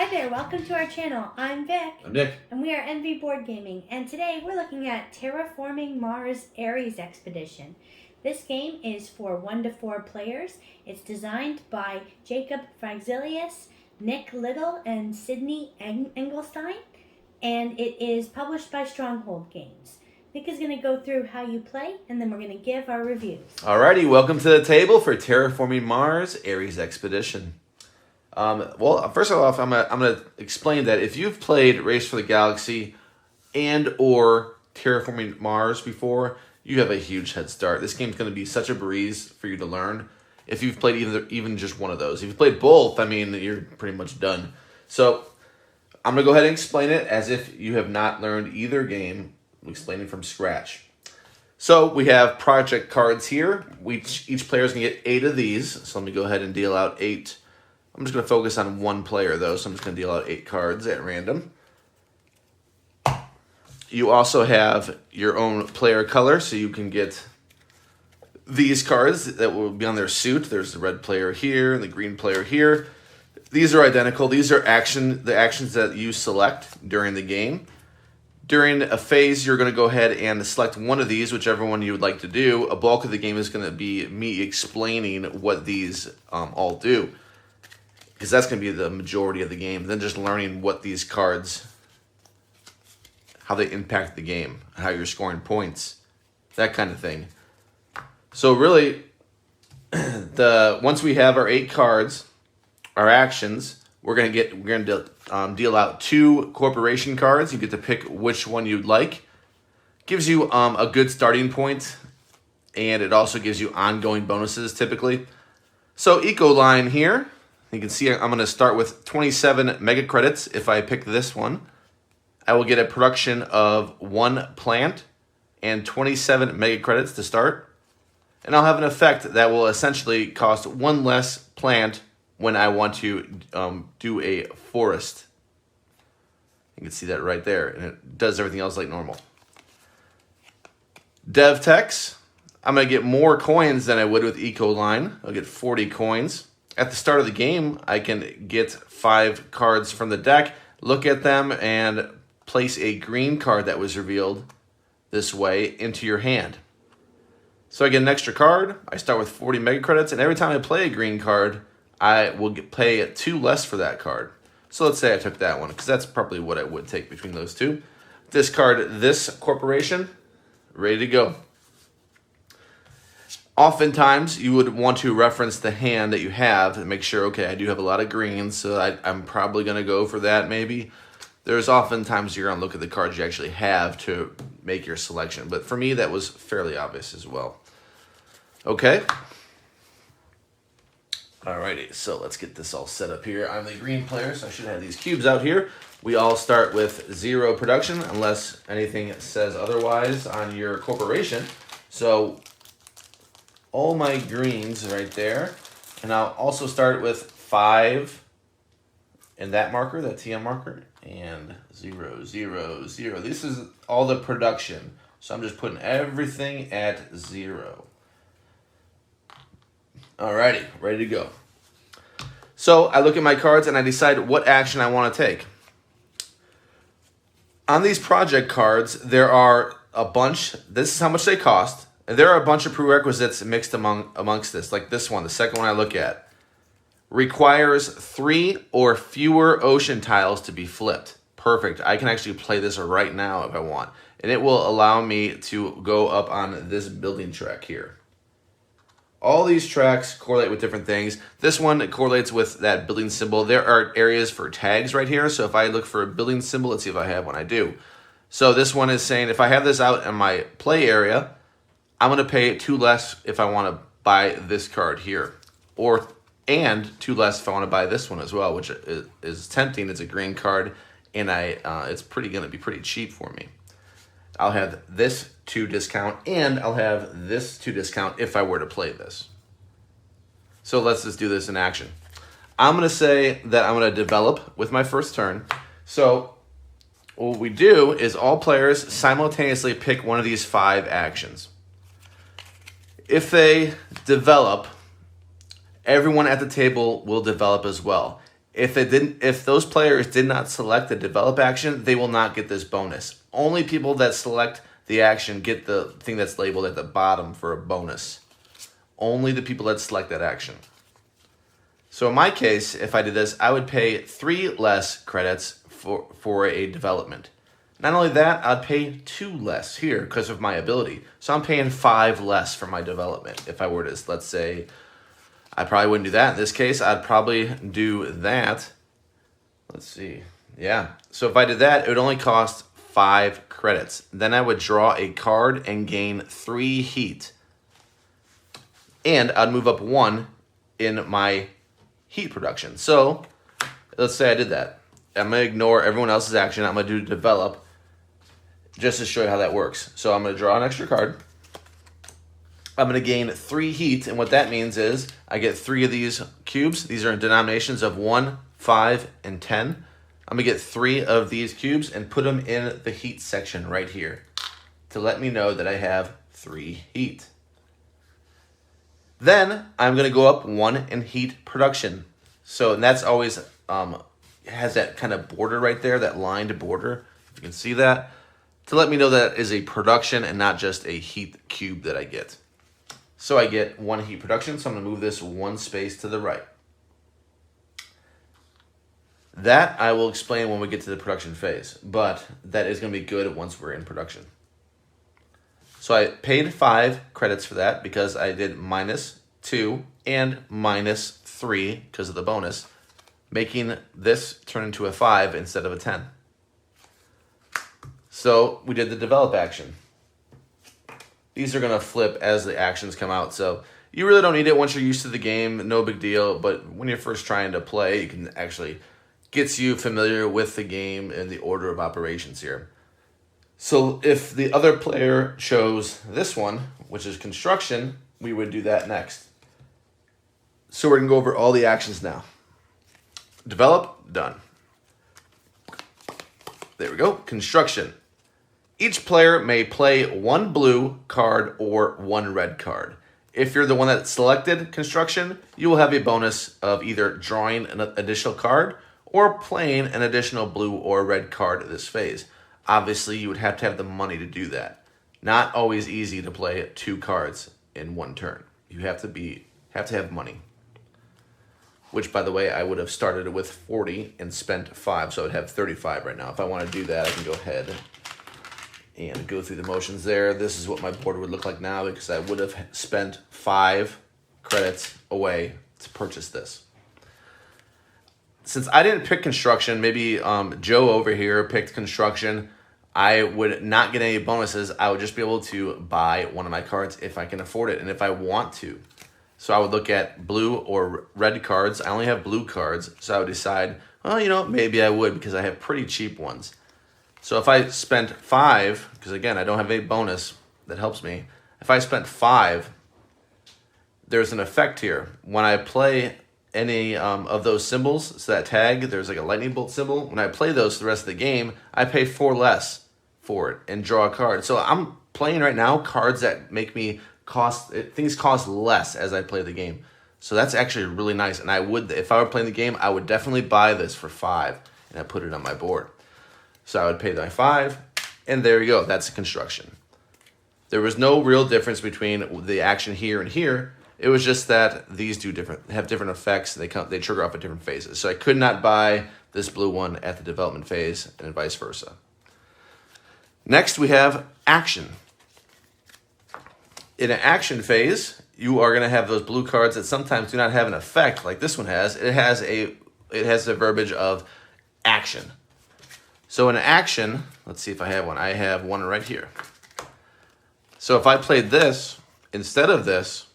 Hi there, welcome to our channel. I'm Vic. I'm Nick. And we are NV Board Gaming. And today we're looking at Terraforming Mars Ares Expedition. This game is for 1 to 4 players. It's designed by Jacob Fraxilius, Nick Little, and Sydney Engelstein. And it is published by Stronghold Games. Nick is going to go through how you play, and then we're going to give our reviews. Alrighty, welcome to the table for Terraforming Mars Ares Expedition. Well, first off, I'm gonna explain that if you've played Race for the Galaxy and or Terraforming Mars before, you have a huge head start. This game's going to be such a breeze for you to learn. If you've played even just one of those, if you've played both, I mean, you're pretty much done. So I'm gonna go ahead and explain it as if you have not learned either game. I'm explaining from scratch. So we have project cards here. Each player is gonna get 8 of these. So let me go ahead and deal out 8. I'm just going to focus on one player, though, so I'm just going to deal out 8 cards at random. You also have your own player color, so you can get these cards that will be on their suit. There's the red player here and the green player here. These are identical. These are the actions that you select during the game. During a phase, you're going to go ahead and select one of these, whichever one you would like to do. A bulk of the game is going to be me explaining what these all do, because that's going to be the majority of the game. Then just learning what these cards, how they impact the game, how you're scoring points, that kind of thing. So really, once we have our 8 cards, our actions, we're going to deal out 2 corporation cards. You get to pick which one you'd like. Gives you a good starting point, and it also gives you ongoing bonuses typically. So Eco Line here. You can see I'm going to start with 27 mega credits. If I pick this one, I will get a production of 1 plant and 27 mega credits to start. And I'll have an effect that will essentially cost 1 less plant when I want to do a forest. You can see that right there, and it does everything else like normal. Dev Techs, I'm going to get more coins than I would with Eco Line. I'll get 40 coins. At the start of the game, I can get 5 cards from the deck, look at them, and place a green card that was revealed this way into your hand. So I get an extra card. I start with 40 mega credits, and every time I play a green card, I will pay 2 less for that card. So let's say I took that one, because that's probably what I would take between those 2. Discard this corporation, ready to go. Oftentimes, you would want to reference the hand that you have and make sure, okay, I do have a lot of greens, so I'm probably going to go for that maybe. There's oftentimes you're going to look at the cards you actually have to make your selection. But for me, that was fairly obvious as well. Okay. Alrighty, so let's get this all set up here. I'm the green player, so I should have these cubes out here. We all start with 0 production, unless anything says otherwise on your corporation. So all my greens right there, and I'll also start with 5 in that marker, that TM marker, and 0, 0, 0. This is all the production, so I'm just putting everything at 0. Alrighty, ready to go. So I look at my cards and I decide what action I want to take. On these project cards, there are a bunch. This is how much they cost. And there are a bunch of prerequisites mixed amongst this, like this one, the second one I look at. Requires 3 or fewer ocean tiles to be flipped. Perfect. I can actually play this right now if I want. And it will allow me to go up on this building track here. All these tracks correlate with different things. This one correlates with that building symbol. There are areas for tags right here. So if I look for a building symbol, let's see if I have one. I do. So this one is saying if I have this out in my play area, I'm going to pay 2 less if I want to buy this card here. And 2 less if I want to buy this one as well, which is tempting. It's a green card, and it's going to be pretty cheap for me. I'll have this 2 discount, and I'll have this 2 discount if I were to play this. So let's just do this in action. I'm going to say that I'm going to develop with my first turn. So what we do is all players simultaneously pick one of these 5 actions. If they develop, everyone at the table will develop as well. If those players did not select the develop action, they will not get this bonus. Only people that select the action get the thing that's labeled at the bottom for a bonus. Only the people that select that action. So in my case, if I did this, I would pay 3 less credits for a development. Not only that, I'd pay 2 less here because of my ability. So I'm paying 5 less for my development. If I were to, let's say, I probably wouldn't do that. In this case, I'd probably do that. Let's see. Yeah. So if I did that, it would only cost 5 credits. Then I would draw a card and gain 3 heat. And I'd move up 1 in my heat production. So let's say I did that. I'm going to ignore everyone else's action. I'm going to do develop just to show you how that works. So I'm going to draw an extra card. I'm going to gain 3 heat, and what that means is I get 3 of these cubes. These are in denominations of 1, 5, and 10. I'm going to get 3 of these cubes and put them in the heat section right here to let me know that I have 3 heat. Then I'm going to go up 1 in heat production. So, and that's always has that kind of border right there, that lined border, if you can see that, to let me know that is a production and not just a heat cube that I get. So I get 1 heat production, so I'm going to move this 1 space to the right. That I will explain when we get to the production phase, but that is going to be good once we're in production. So I paid 5 credits for that because I did -2 and -3 because of the bonus, making this turn into a 5 instead of a 10. So we did the develop action. These are going to flip as the actions come out. So you really don't need it once you're used to the game. No big deal. But when you're first trying to play, you can actually get you familiar with the game and the order of operations here. So if the other player chose this one, which is construction, we would do that next. So we're going to go over all the actions now. Develop, done. There we go. Construction. Each player may play 1 blue card or 1 red card. If you're the one that selected construction, you will have a bonus of either drawing an additional card or playing an additional blue or red card at this phase. Obviously, you would have to have the money to do that. Not always easy to play 2 cards in 1 turn. You have to have money. Which, by the way, I would have started with 40 and spent 5, so I would have 35 right now. If I want to do that, I can go ahead and go through the motions there. This is what my board would look like now because I would have spent 5 credits away to purchase this. Since I didn't pick construction, maybe Joe over here picked construction, I would not get any bonuses. I would just be able to buy one of my cards if I can afford it and if I want to. So I would look at blue or red cards. I only have blue cards, so I would decide, well, maybe I would because I have pretty cheap ones. So if I spent 5, because again, I don't have a bonus that helps me. If I spent 5, there's an effect here. When I play any of those symbols, so that tag, there's like a lightning bolt symbol. When I play those the rest of the game, I pay 4 less for it and draw a card. So I'm playing right now cards that make me things cost less as I play the game. So that's actually really nice. And if I were playing the game, I would definitely buy this for 5 and I put it on my board. So I would pay my 5, and there you go. That's construction. There was no real difference between the action here and here. It was just that these have different effects. They trigger off at different phases. So I could not buy this blue one at the development phase, and vice versa. Next, we have action. In an action phase, you are going to have those blue cards that sometimes do not have an effect like this one has. It has the verbiage of action. So in action, let's see if I have one. I have one right here. So if I played this instead of this,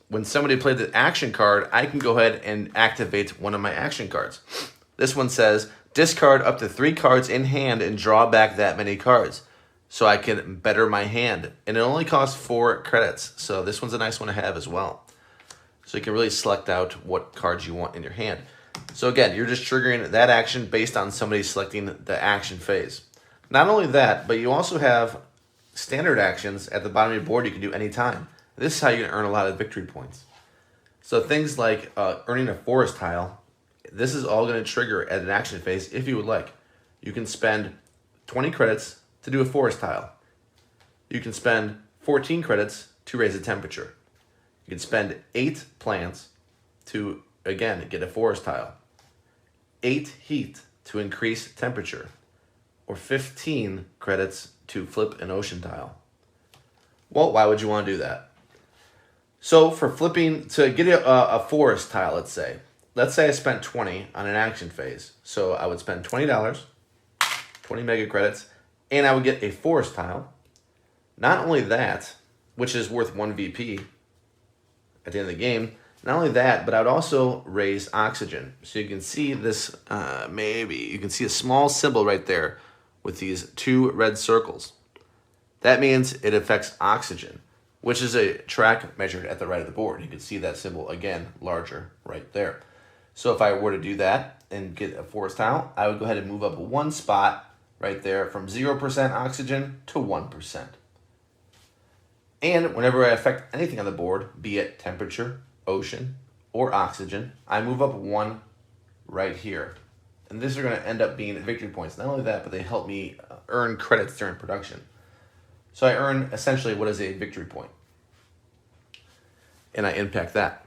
when somebody played the action card, I can go ahead and activate one of my action cards. This one says, discard up to 3 cards in hand and draw back that many cards. So I can better my hand. And it only costs 4 credits. So this one's a nice one to have as well. So you can really select out what cards you want in your hand. So again, you're just triggering that action based on somebody selecting the action phase. Not only that, but you also have standard actions at the bottom of your board you can do anytime. This is how you can earn a lot of victory points. So things like earning a forest tile This is all going to trigger at an action phase if you would like. You can spend 20 credits to do a forest tile. You can spend 14 credits to raise a temperature. You can spend 8 plants to, again, get a forest tile. 8 heat to increase temperature. Or 15 credits to flip an ocean tile. Well, why would you want to do that? So for flipping, to get a forest tile, let's say I spent 20 on an action phase. So I would spend $20, 20 mega credits, and I would get a forest tile. Not only that, which is worth 1 VP at the end of the game, not only that, but I would also raise oxygen. So you can see this, maybe, you can see a small symbol right there with these 2 red circles. That means it affects oxygen, which is a track measured at the right of the board. You can see that symbol again, larger right there. So if I were to do that and get a forest tile, I would go ahead and move up 1 spot right there from 0% oxygen to 1%. And whenever I affect anything on the board, be it temperature, ocean, or oxygen, I move up 1 right here. And these are going to end up being victory points. Not only that, but they help me earn credits during production. So I earn essentially what is a victory point. And I impact that.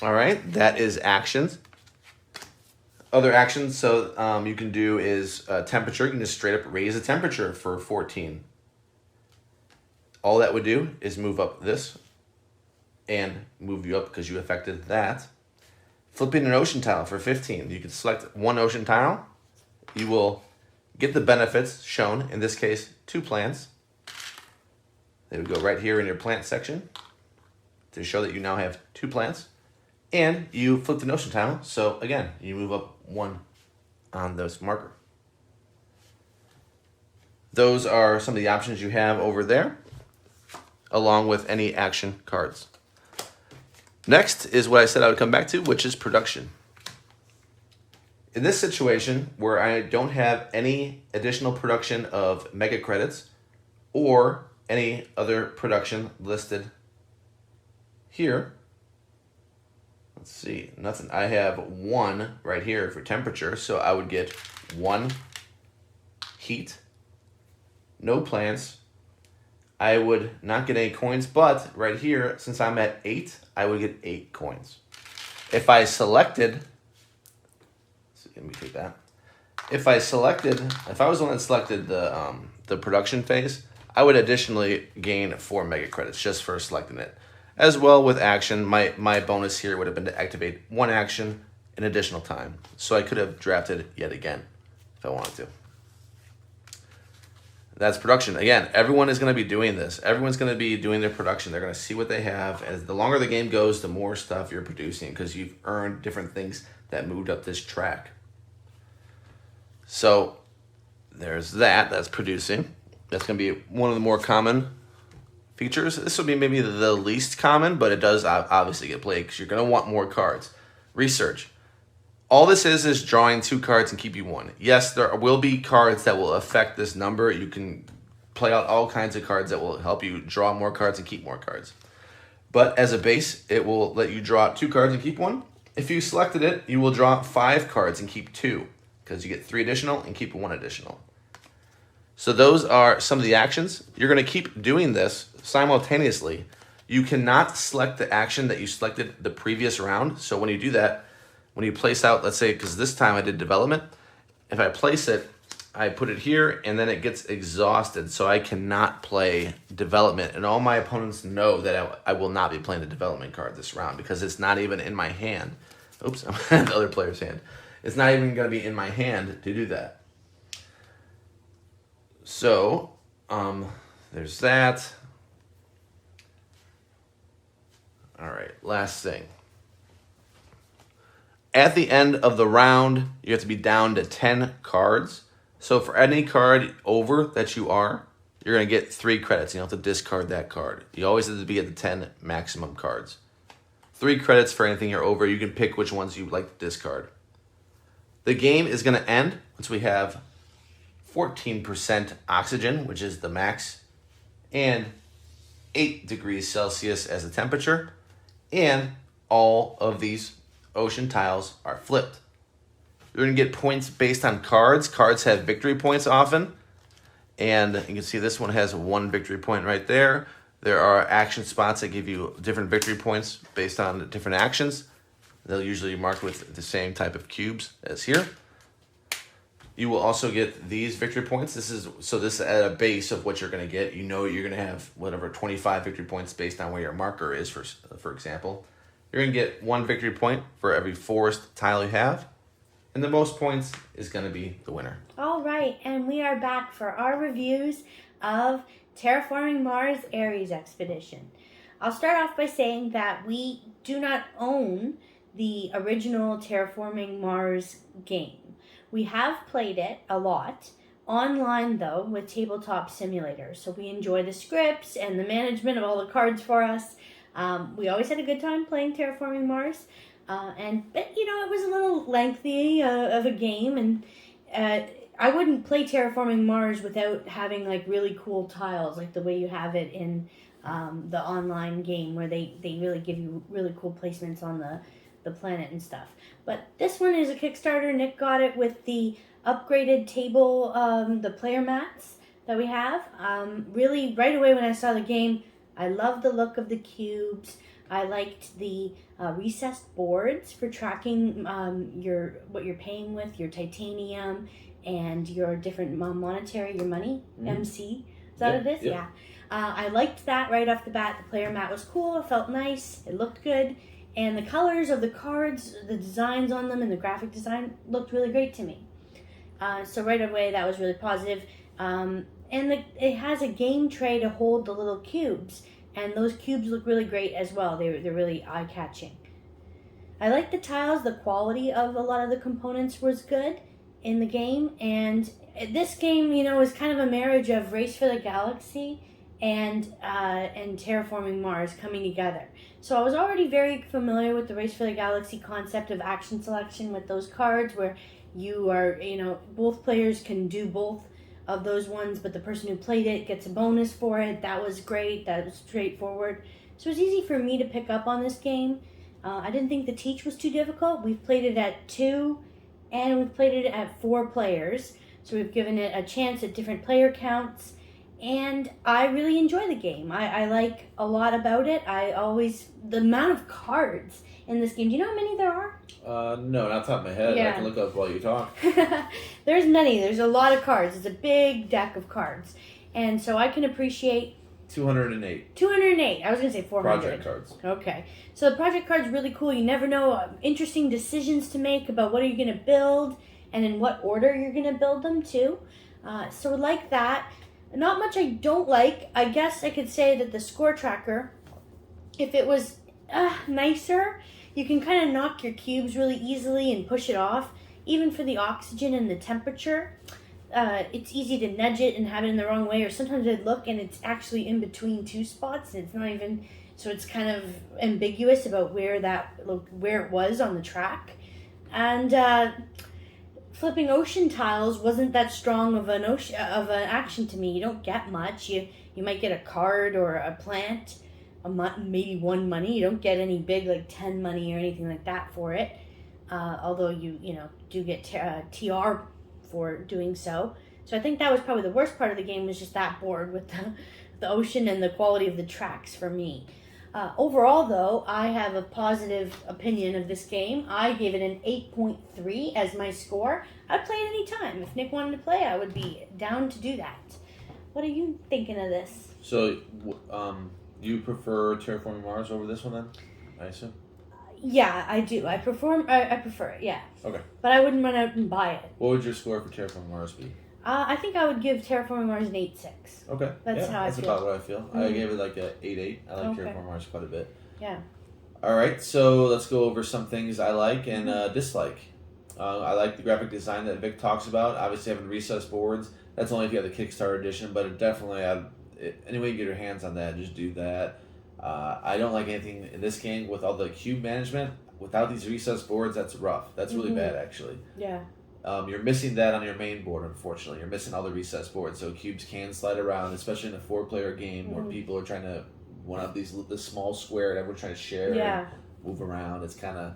All right, that is actions. Other actions, so you can do is temperature. You can just straight up raise the temperature for 14. All that would do is move up this and move you up because you affected that. Flipping an ocean tile for 15. You can select 1 ocean tile. You will get the benefits shown, in this case, 2 plants. They would go right here in your plant section to show that you now have 2 plants. And you flipped an ocean tile, so again, you move up 1 on this marker. Those are some of the options you have over there, along with any action cards. Next is what I said I would come back to, which is production. In this situation, where I don't have any additional production of mega credits or any other production listed here. Let's see, nothing. I have 1 right here for temperature, so I would get 1 heat, no plants. I would not get any coins, but right here, since I'm at 8, I would get 8 coins. If I selected, let me take that. If I was the one that selected the production phase, I would additionally gain 4 mega credits just for selecting it. As well with action, my bonus here would have been to activate 1 action in additional time. So I could have drafted yet again if I wanted to. That's production. Again, everyone is going to be doing this. Everyone's going to be doing their production. They're going to see what they have. As the longer the game goes, the more stuff you're producing because you've earned different things that moved up this track. So there's that. That's producing. That's going to be one of the more common features. This will be maybe the least common, but it does obviously get played because you're going to want more cards. Research. All this is drawing 2 cards and keep you 1. Yes, there will be cards that will affect this number. You can play out all kinds of cards that will help you draw more cards and keep more cards. But as a base, it will let you draw 2 cards and keep 1. If you selected it, you will draw 5 cards and keep 2 because you get 3 additional and keep 1 additional. So those are some of the actions. You're going to keep doing this simultaneously. You cannot select the action that you selected the previous round. So when you do that, when you place out, let's say, because this time I did development, if I place it, I put it here, and then it gets exhausted, so I cannot play development. And all my opponents know that I will not be playing the development card this round because it's not even in my hand. Oops, I'm in the other player's hand. It's not even going to be in my hand to do that. So, there's that. All right, last thing. At the end of the round, you have to be down to 10 cards. So for any card over that you are, you're going to get 3 credits. You don't have to discard that card. You always have to be at the 10 maximum cards. 3 credits for anything you're over. You can pick which ones you like to discard. The game is going to end once we have 14% oxygen, which is the max, and 8 degrees Celsius as the temperature, and all of these ocean tiles are flipped. You're going to get points based on cards. Cards have victory points often. And you can see this one has 1 victory point right there. There are action spots that give you different victory points based on different actions. They'll usually be marked with the same type of cubes as here. You will also get these victory points. This is at a base of what you're going to get. You know you're going to have whatever 25 victory points based on where your marker is, for example. You're going to get 1 victory point for every forest tile you have. And the most points is going to be the winner. All right, and we are back for our reviews of Terraforming Mars Ares Expedition. I'll start off by saying that we do not own the original Terraforming Mars game. We have played it a lot, online though, with Tabletop Simulator. So we enjoy the scripts and the management of all the cards for us. We always had a good time playing Terraforming Mars. But it was a little lengthy of a game, and I wouldn't play Terraforming Mars without having like really cool tiles, like the way you have it in the online game, where they really give you really cool placements on the planet and stuff. But this one is a Kickstarter. Nick got it with the upgraded table, the player mats that we have. Really, right away when I saw the game, I loved the look of the cubes. I liked the recessed boards for tracking what you're paying with, your titanium, and your different monetary, your money, MC. Is that what it is? Yep. Yeah. I liked that right off the bat. The player mat was cool. It felt nice. It looked good. And the colors of the cards, the designs on them, and the graphic design looked really great to me. So right away, that was really positive. It has a game tray to hold the little cubes. And those cubes look really great as well. They're really eye-catching. I like the tiles. The quality of a lot of the components was good in the game. And this game, is kind of a marriage of Race for the Galaxy and Terraforming Mars coming together. So I was already very familiar with the Race for the Galaxy concept of action selection with those cards where you are, both players can do both of those ones, but the person who played it gets a bonus for it. That was great. That was straightforward. So it was easy for me to pick up on this game. I didn't think the teach was too difficult. We've played it at 2 and we've played it at 4 players. So we've given it a chance at different player counts. And I really enjoy the game. I like a lot about it. The amount of cards in this game. Do you know how many there are? No, not top of my head. Yeah. I can look up while you talk. There's many. There's a lot of cards. It's a big deck of cards. And so I can appreciate 208. 208. I was going to say 400. Project cards. Okay. So the project card's really cool. You never know interesting decisions to make about what are you going to build and in what order you're going to build them too. So like that. Not much I don't like. I guess I could say that the score tracker, if it was nicer, you can kind of knock your cubes really easily and push it off. Even for the oxygen and the temperature, it's easy to nudge it and have it in the wrong way. Or sometimes I'd look and it's actually in between 2 spots. And it's not even, so it's kind of ambiguous about where it was on the track. And flipping ocean tiles wasn't that strong of an action to me. You don't get much. You might get a card or a plant, maybe 1 money. You don't get any big like 10 money or anything like that for it. Although you do get TR for doing so. So I think that was probably the worst part of the game, was just that board with the ocean and the quality of the tracks for me. Overall, though, I have a positive opinion of this game. I gave it an 8.3 as my score. I'd play it any time. If Nick wanted to play, I would be down to do that. What are you thinking of this? So, you prefer Terraforming Mars over this one then, I assume? Yeah, I do. I prefer it, yeah. Okay. But I wouldn't run out and buy it. What would your score for Terraforming Mars be? I think I would give Terraforming Mars an 8.6. Okay. That's how I feel. That's about what I feel. Mm-hmm. I gave it like a 8.8. I like Okay. Terraforming Mars quite a bit. Yeah. All right, so let's go over some things I like and dislike. I like the graphic design that Vic talks about. Obviously, having recessed boards. That's only if you have the Kickstarter edition, but it definitely, any way you get your hands on that, just do that. I don't like anything in this game with all the cube management. Without these recessed boards, that's rough. That's really bad, actually. Yeah. You're missing that on your main board, unfortunately. You're missing all the recessed boards, so cubes can slide around, especially in a 4-player game where people are trying to one of this small square that we're trying to share and move around. It's kind of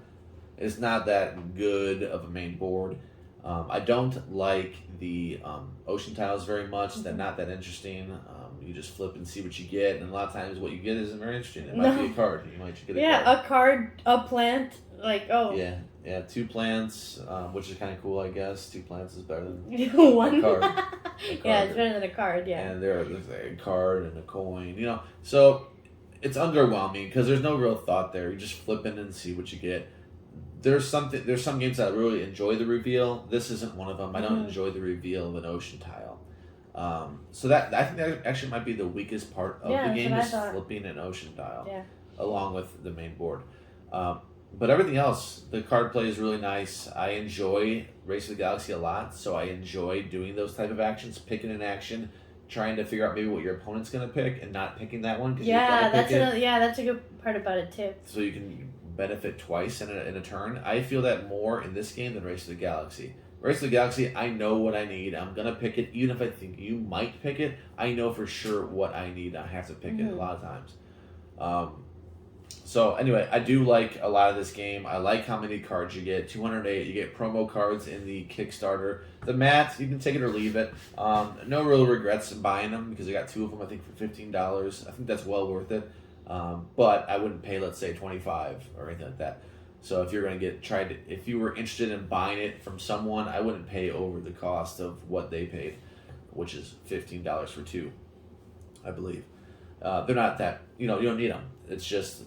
It's not that good of a main board. I don't like the ocean tiles very much. They're not that interesting. You just flip and see what you get, and a lot of times what you get isn't very interesting. It might be a card. You might just get a card. A card, a plant, like, oh. Yeah, 2 plants, which is kind of cool, I guess. 2 plants is better than one a card. Yeah, it's better than a card, yeah. And there's a card and a coin, So it's underwhelming because there's no real thought there. You just flip in and see what you get. There's some games that I really enjoy the reveal. This isn't one of them. I don't enjoy the reveal of an ocean tile. So I think that actually might be the weakest part of the game is flipping an ocean tile, along with the main board. But everything else, the card play is really nice. I enjoy Race to the Galaxy a lot, so I enjoy doing those type of actions, picking an action, trying to figure out maybe what your opponent's going to pick, and not picking that one because that's a good part about it too. So you can benefit twice in a turn. I feel that more in this game than Race to the Galaxy. Race to the Galaxy, I know what I need. I'm going to pick it. Even if I think you might pick it, I know for sure what I need. I have to pick it a lot of times. So anyway, I do like a lot of this game. I like how many cards you get. 208. You get promo cards in the Kickstarter. The mats, you can take it or leave it. No real regrets in buying them because I got 2 of them, I think, for $15. I think that's well worth it. But I wouldn't pay, let's say, $25 or anything like that. So if you're going to if you were interested in buying it from someone, I wouldn't pay over the cost of what they paid, which is $15 for 2, I believe. They're not that, you don't need them. It's just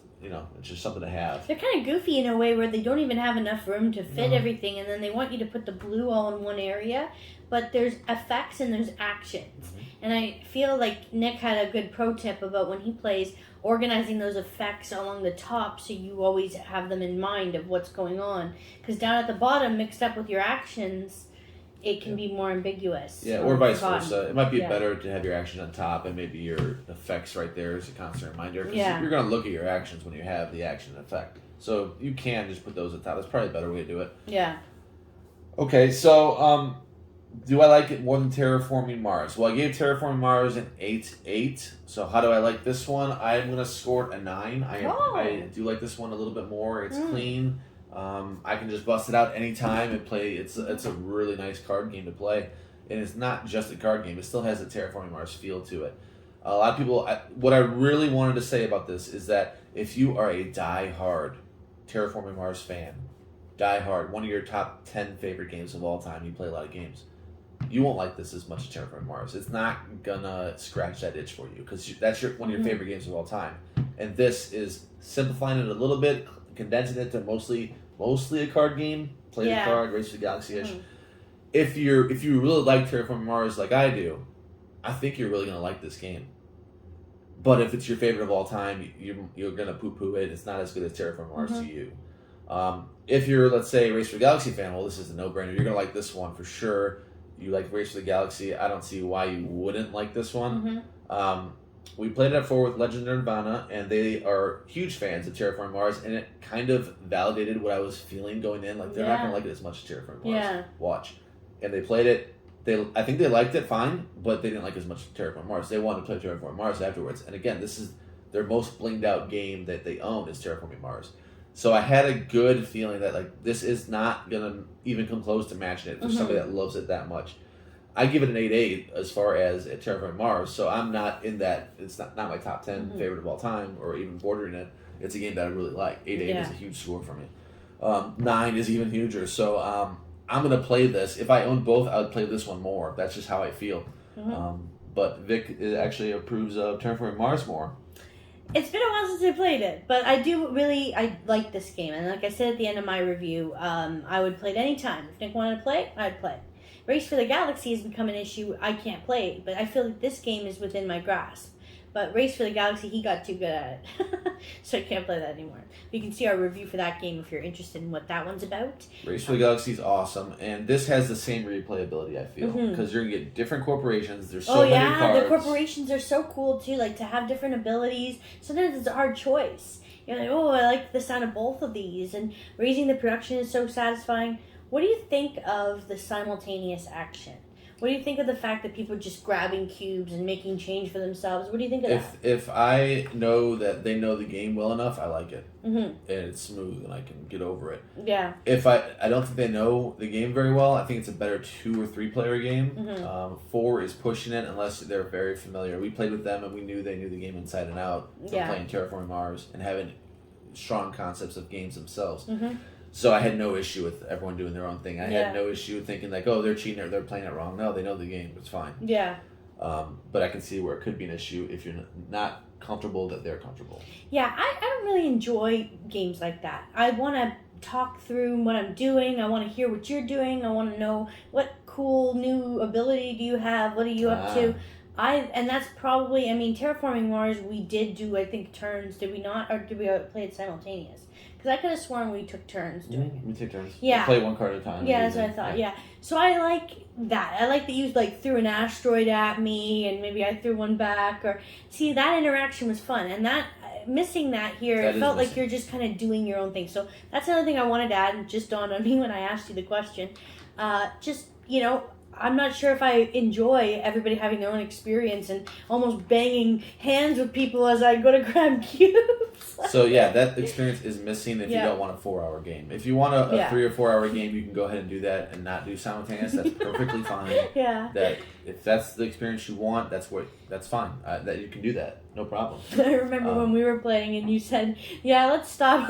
something to have. They're kind of goofy in a way where they don't even have enough room to fit everything, and then they want you to put the blue all in one area, but there's effects and there's actions. And I feel like Nick had a good pro tip about when he plays, organizing those effects along the top so you always have them in mind of what's going on. Because down at the bottom, mixed up with your actions, it can be more ambiguous. Yeah, or vice versa. It might be better to have your action on top and maybe your effects right there as a constant reminder. Because you're going to look at your actions when you have the action and effect. So you can just put those on top. That's probably a better way to do it. Yeah. Okay, so do I like it more than Terraforming Mars? Well, I gave Terraforming Mars an 8/8. So how do I like this one? I'm going to score it a 9. I do like this one a little bit more. It's clean. I can just bust it out anytime and play. It's a really nice card game to play. And it's not just a card game. It still has a Terraforming Mars feel to it. A lot of people... what I really wanted to say about this is that if you are a die-hard Terraforming Mars fan, die-hard, one of your top 10 favorite games of all time, you play a lot of games, you won't like this as much as Terraforming Mars. It's not gonna scratch that itch for you because that's one of your favorite games of all time. And this is simplifying it a little bit, condensing it to mostly a card game. Play the card, Race to the Galaxy-ish. If you really like Terraforming Mars like I do, I think you're really gonna like this game. But if it's your favorite of all time, you're gonna poo-poo it. It's not as good as Terraforming Mars to you. If you're, let's say, a Race to the Galaxy fan, well, this is a no-brainer. You're gonna like this one for sure. You like Race to the Galaxy. I don't see why you wouldn't like this one. We played it at 4 with Legend Nirvana, and they are huge fans of Terraforming Mars, and it kind of validated what I was feeling going in. Like, they're not going to like it as much as Terraforming Mars. Yeah. Watch. And they played it. I think they liked it fine, but they didn't like it as much as Terraforming Mars. They wanted to play Terraforming Mars afterwards. And again, this is their most blinged out game that they own is Terraforming Mars. So I had a good feeling that, like, this is not going to even come close to matching it for somebody that loves it that much. I give it an 8/8 as far as Terraforming Mars, so I'm not in that. It's not my top 10 favorite of all time, or even bordering it. It's a game that I really like. 8/8 is a huge score for me. 9 is even huger. So I'm gonna play this. If I owned both, I would play this one more. That's just how I feel. But Vic actually approves of Terraforming Mars more. It's been a while since I played it, but I like this game. And like I said at the end of my review, I would play it anytime. If Nick wanted to play it, I'd play it. Race for the Galaxy has become an issue I can't play, but I feel like this game is within my grasp. But Race for the Galaxy, he got too good at it, so I can't play that anymore. You can see our review for that game if you're interested in what that one's about. Race for the Galaxy is awesome, and this has the same replayability, I feel, because you're going to get different corporations. There's so many cards. The corporations are so cool, too, like to have different abilities. Sometimes it's a hard choice. You're like, I like the sound of both of these, and raising the production is so satisfying. What do you think of the simultaneous action? What do you think of the fact that people are just grabbing cubes and making change for themselves? What do you think of that? If I know that they know the game well enough, I like it. Mm-hmm. And it's smooth and I can get over it. Yeah. If I don't think they know the game very well, I think it's a better 2 or 3 player game. Mm-hmm. 4 is pushing it unless they're very familiar. We played with them and we knew they knew the game inside and out from playing Terraforming Mars and having strong concepts of games themselves. Mm-hmm. So I had no issue with everyone doing their own thing. I had no issue with thinking like, oh, they're cheating or they're playing it wrong. No, they know the game. It's fine. Yeah. But I can see where it could be an issue if you're not comfortable that they're comfortable. Yeah, I don't really enjoy games like that. I want to talk through what I'm doing. I want to hear what you're doing. I want to know what cool new ability do you have? What are you up to? And that's probably, I mean, Terraforming Mars, we did do, I think, turns. Did we not? Or did we play it simultaneous? Because I could have sworn we took turns doing it. We take turns. Yeah. We play one card at a time. Yeah, that's what I thought. Yeah. So I like that. I like that you like threw an asteroid at me, and maybe I threw one back. Or see, that interaction was fun, and that missing that here, it felt like you're just kind of doing your own thing. So that's another thing I wanted to add, and just dawned on me when I asked you the question. I'm not sure if I enjoy everybody having their own experience and almost banging hands with people as I go to grab cubes. So yeah, that experience is missing if you don't want a 4-hour game. If you want a 3 or 4 hour game, you can go ahead and do that and not do simultaneous. That's perfectly fine. Yeah. That if that's the experience you want, that's fine. That you can do that, no problem. I remember when we were playing and you said, "Yeah, let's stop.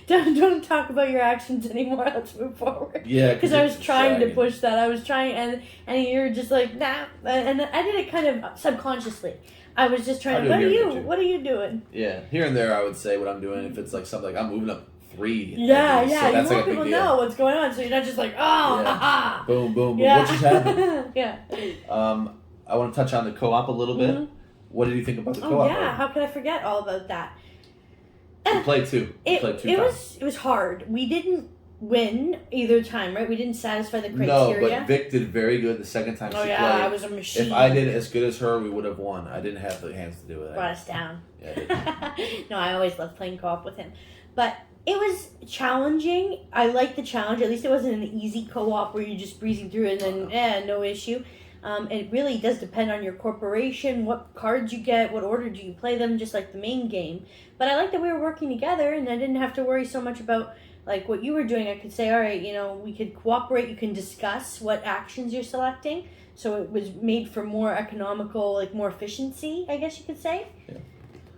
don't talk about your actions anymore. Let's move forward." Yeah, because I was trying to push that. I was trying, and you were just like, "Nah," and I did it kind of subconsciously. I was just trying to. What are you doing? Yeah, here and there, I would say what I'm doing. If it's like something like I'm moving up 3. Yeah. So you want people to know what's going on, so you're not just like, oh, boom, boom, boom. Yeah. What just happened? Yeah. I want to touch on the co-op a little bit. Mm-hmm. What did you think about the co-op? Oh yeah, how could I forget all about that? We played 2. It was hard. We didn't win either time, right? We didn't satisfy the criteria. No, but Vic did very good the second time she played. I was a machine. If I did as good as her, we would have won. I didn't have the hands to do it. Brought us down. Yeah, I did. No, I always loved playing co-op with him. But it was challenging. I liked the challenge. At least it wasn't an easy co-op where you're just breezing through it and then, no issue. It really does depend on your corporation, what cards you get, what order do you play them, just like the main game. But I like that we were working together and I didn't have to worry so much about like what you were doing. I could say, all right, we could cooperate. You can discuss what actions you're selecting. So it was made for more economical, like more efficiency, I guess you could say. Yeah.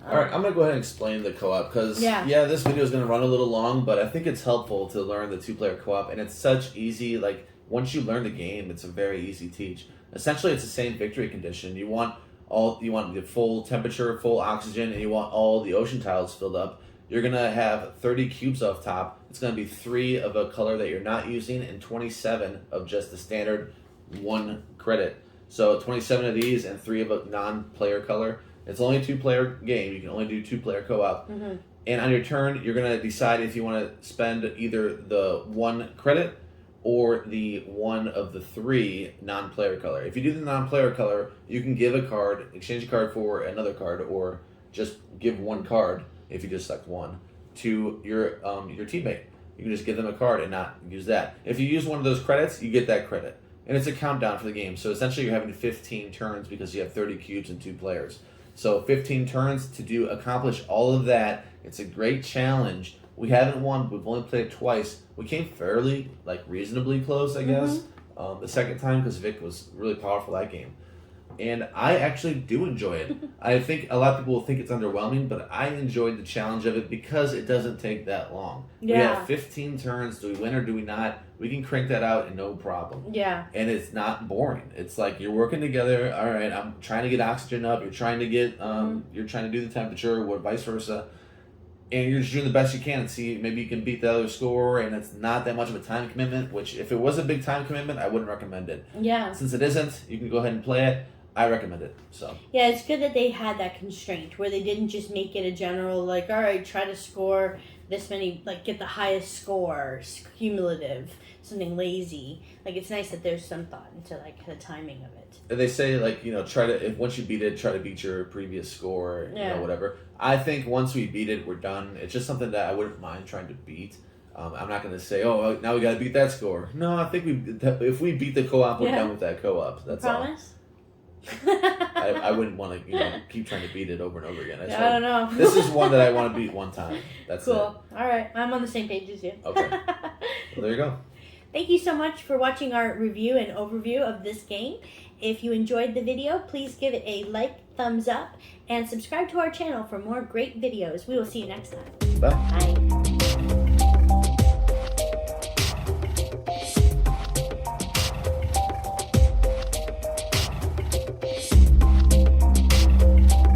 All right, I'm going to go ahead and explain the co-op because, this video is going to run a little long, but I think it's helpful to learn the 2-player co-op. And it's such easy, like, once you learn the game, it's a very easy teach. Essentially, it's the same victory condition. You want the full temperature, full oxygen, and you want all the ocean tiles filled up. You're going to have 30 cubes off top. It's going to be 3 of a color that you're not using and 27 of just the standard 1 credit. So 27 of these and 3 of a non-player color. It's only a 2-player game. You can only do 2-player co-op. Mm-hmm. And on your turn, you're going to decide if you want to spend either the 1 credit or the 1 of the 3 non-player color. If you do the non-player color, you can give a card, exchange a card for another card, or just give 1 card, if you just select 1, to your teammate. You can just give them a card and not use that. If you use one of those credits, you get that credit. And it's a countdown for the game. So essentially you're having 15 turns because you have 30 cubes and 2 players. So 15 turns to accomplish all of that. It's a great challenge. We haven't won. We've only played it twice. We came fairly, reasonably close, I guess. The second time because Vic was really powerful that game. And I actually do enjoy it. I think a lot of people will think it's underwhelming, but I enjoyed the challenge of it because it doesn't take that long. Yeah. We have 15 turns. Do we win or do we not? We can crank that out and no problem. Yeah. And it's not boring. It's like you're working together. All right, I'm trying to get oxygen up. You're trying to get, you're trying to do the temperature, or vice versa. And you're just doing the best you can and see maybe you can beat the other score, and it's not that much of a time commitment, which if it was a big time commitment, I wouldn't recommend it. Yeah. Since it isn't, you can go ahead and play it. I recommend it. So yeah, it's good that they had that constraint where they didn't just make it a general all right, try to score this many, get the highest score, cumulative, something lazy. It's nice that there's some thought into the timing of it. And they say try to once you beat it, try to beat your previous score, whatever. I think once we beat it, we're done. It's just something that I wouldn't mind trying to beat. I'm not going to say, oh, now we got to beat that score. No, I think if we beat the co-op, we're done with that co-op. That's Promise? all. I wouldn't want to keep trying to beat it over and over again. I don't know. This is one that I want to beat one time. That's cool. it. All right. I'm on the same page as you. Okay. Well, there you go. Thank you so much for watching our review and overview of this game. If you enjoyed the video, please give it a like, thumbs up, and subscribe to our channel for more great videos. We will see you next time. Bye. Bye.